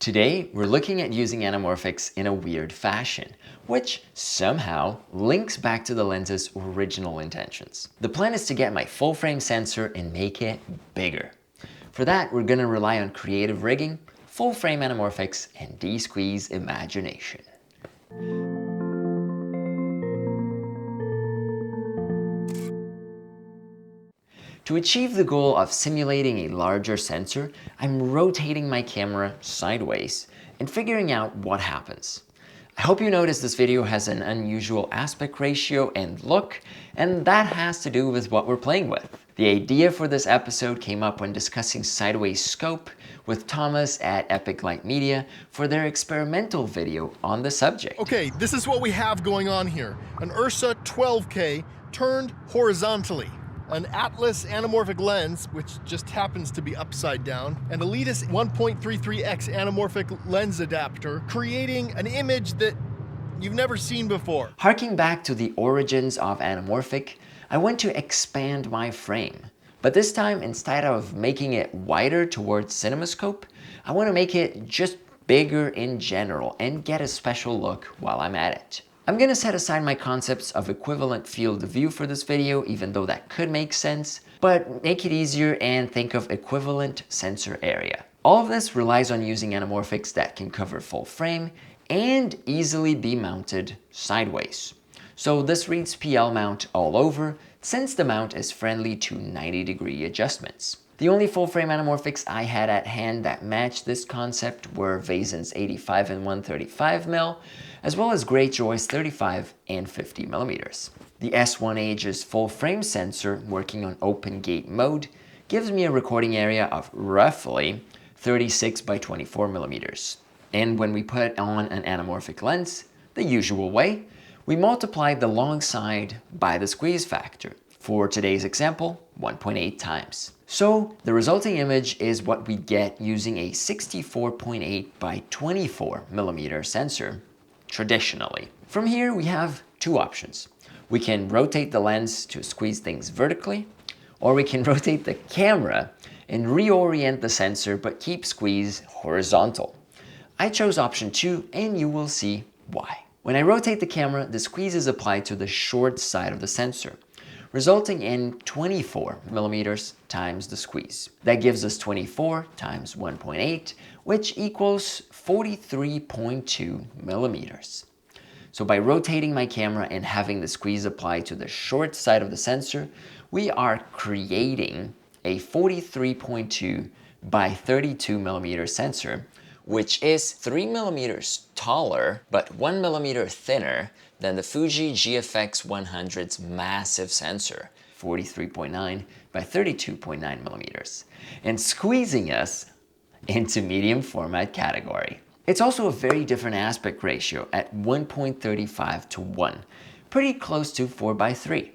Today, we're looking at using anamorphics in a weird fashion, which somehow links back to the lens's original intentions. The plan is to get my full frame sensor and make it bigger. For that, we're gonna rely on creative rigging, full frame anamorphics, and de-squeeze imagination. To achieve the goal of simulating a larger sensor, I'm rotating my camera sideways and figuring out what happens. I hope you notice this video has an unusual aspect ratio and look, and that has to do with what we're playing with. The idea for this episode came up when discussing sideways scope with Thomas at Epic Light Media for their experimental video on the subject. Okay, this is what we have going on here. An Ursa 12K turned horizontally. An Atlas anamorphic lens, which just happens to be upside down, and Elitis 1.33x anamorphic lens adapter, creating an image that you've never seen before. Harking back to the origins of anamorphic, I want to expand my frame. But this time, instead of making it wider towards CinemaScope, I want to make it just bigger in general and get a special look while I'm at it. I'm gonna set aside my concepts of equivalent field of view for this video, even though that could make sense, but make it easier and think of equivalent sensor area. All of this relies on using anamorphics that can cover full frame and easily be mounted sideways. So this reads PL mount all over, since the mount is friendly to 90-degree adjustments. The only full frame anamorphics I had at hand that matched this concept were Vazen's 85 and 135mm, as well as Greyjoy's 35 and 50mm. The S1Age's full frame sensor working on open gate mode gives me a recording area of roughly 36 by 24mm. And when we put on an anamorphic lens, the usual way, we multiplied the long side by the squeeze factor. For today's example, 1.8 times. So the resulting image is what we get using a 64.8 by 24mm sensor traditionally. From here we have two options. We can rotate the lens to squeeze things vertically, or we can rotate the camera and reorient the sensor but keep squeeze horizontal. I chose option 2 and you will see why. When I rotate the camera, the squeeze is applied to the short side of the sensor, resulting in 24mm times the squeeze. That gives us 24 times 1.8, which equals 43.2mm. So by rotating my camera and having the squeeze applied to the short side of the sensor, we are creating a 43.2 by 32mm sensor, which is 3mm taller but 1mm thinner than the Fuji GFX 100's massive sensor, 43.9 by 32.9mm, and squeezing us into medium format category. It's also a very different aspect ratio at 1.35 to 1, pretty close to 4 by 3.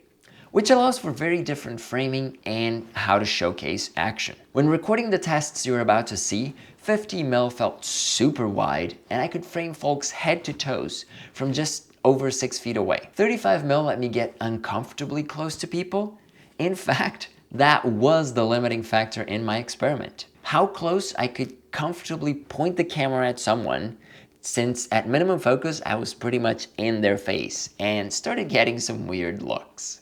Which allows for very different framing and how to showcase action. When recording the tests you're about to see, 50mm felt super wide and I could frame folks head to toes from just over 6 feet away. 35mm let me get uncomfortably close to people. In fact, that was the limiting factor in my experiment. How close I could comfortably point the camera at someone, since at minimum focus I was pretty much in their face and started getting some weird looks.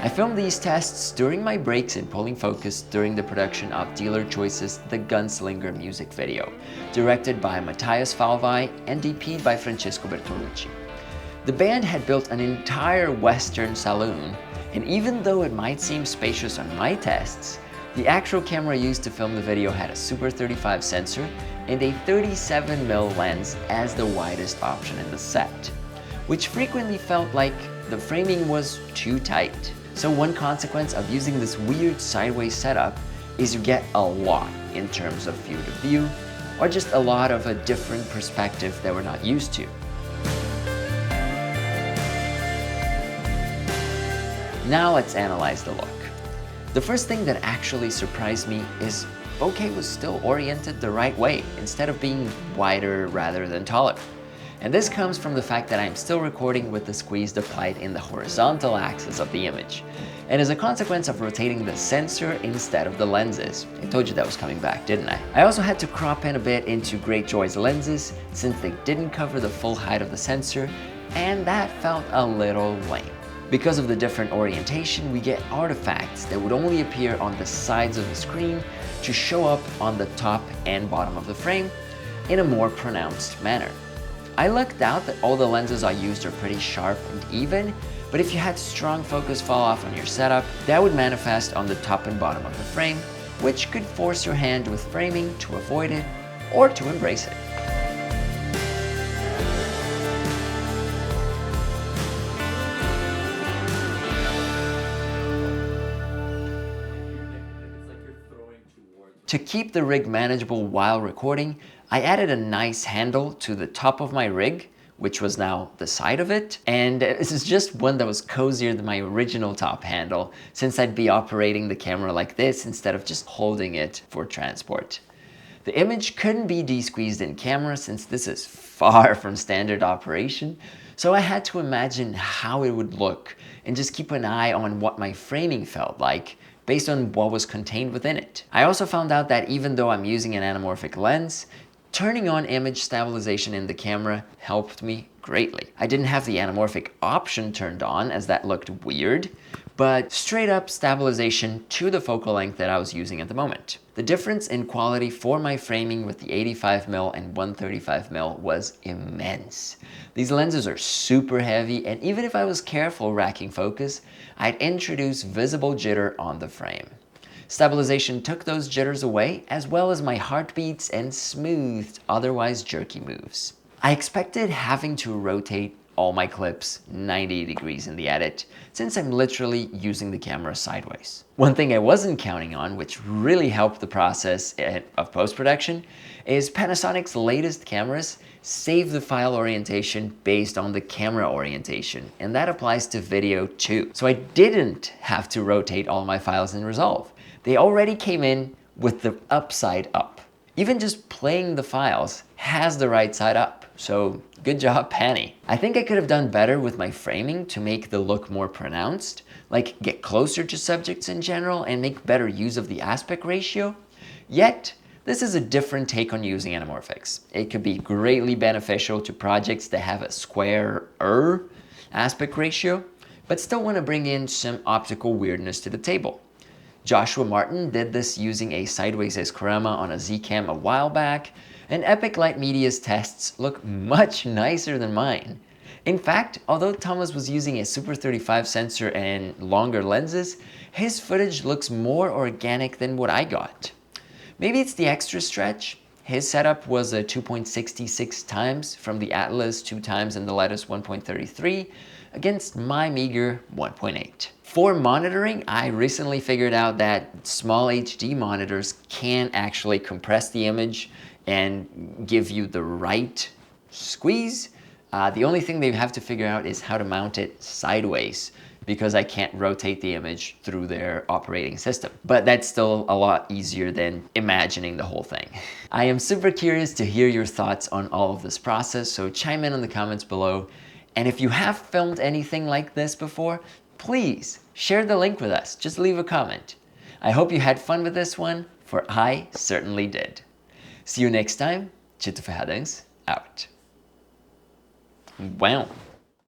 I filmed these tests during my breaks in pulling focus during the production of Dealer Choice's The Gunslinger music video, directed by Matthias Falvai and DP'd by Francesco Bertolucci. The band had built an entire Western saloon, and even though it might seem spacious on my tests, the actual camera used to film the video had a Super 35 sensor and a 37mm lens as the widest option in the set, which frequently felt like the framing was too tight. So one consequence of using this weird sideways setup is you get a lot in terms of field of view, or just a lot of a different perspective that we're not used to. Now let's analyze the look. The first thing that actually surprised me is bokeh was still oriented the right way instead of being wider rather than taller. And this comes from the fact that I'm still recording with the squeeze applied in the horizontal axis of the image. And as a consequence of rotating the sensor instead of the lenses. I told you that was coming back, didn't I? I also had to crop in a bit into Greatjoy's lenses since they didn't cover the full height of the sensor, and that felt a little lame. Because of the different orientation, we get artifacts that would only appear on the sides of the screen to show up on the top and bottom of the frame in a more pronounced manner. I lucked out that all the lenses I used are pretty sharp and even, but if you had strong focus fall off on your setup, that would manifest on the top and bottom of the frame, which could force your hand with framing to avoid it or to embrace it. To keep the rig manageable while recording, I added a nice handle to the top of my rig, which was now the side of it. And this is just one that was cozier than my original top handle, since I'd be operating the camera like this instead of just holding it for transport. The image couldn't be de-squeezed in camera since this is far from standard operation, so I had to imagine how it would look and just keep an eye on what my framing felt like based on what was contained within it. I also found out that even though I'm using an anamorphic lens, turning on image stabilization in the camera helped me greatly. I didn't have the anamorphic option turned on as that looked weird, but straight up stabilization to the focal length that I was using at the moment. The difference in quality for my framing with the 85mm and 135mm was immense. These lenses are super heavy, and even if I was careful racking focus, I'd introduce visible jitter on the frame. Stabilization took those jitters away, as well as my heartbeats, and smoothed otherwise jerky moves. I expected having to rotate all my clips 90 degrees in the edit, since I'm literally using the camera sideways. One thing I wasn't counting on, which really helped the process of post-production, is Panasonic's latest cameras save the file orientation based on the camera orientation, and that applies to video too. So I didn't have to rotate all my files in Resolve. They already came in with the upside up. Even just playing the files has the right side up, so good job, Panny. I think I could have done better with my framing to make the look more pronounced, like get closer to subjects in general and make better use of the aspect ratio. Yet, this is a different take on using anamorphics. It could be greatly beneficial to projects that have a squarer aspect ratio, but still want to bring in some optical weirdness to the table. Joshua Martin did this using a sideways Escorama on a Z-Cam a while back, and Epic Light Media's tests look much nicer than mine. In fact, although Thomas was using a Super 35 sensor and longer lenses, his footage looks more organic than what I got. Maybe it's the extra stretch. His setup was a 2.66 times from the Atlas 2 times and the Letus 1.33 against my meager 1.8. For monitoring, I recently figured out that small HD monitors can actually compress the image and give you the right squeeze. The only thing they have to figure out is how to mount it sideways, because I can't rotate the image through their operating system. But that's still a lot easier than imagining the whole thing. I am super curious to hear your thoughts on all of this process, so chime in the comments below. And if you have filmed anything like this before, please share the link with us. Just leave a comment. I hope you had fun with this one, for I certainly did. See you next time. Chito Ferradans, out. Wow.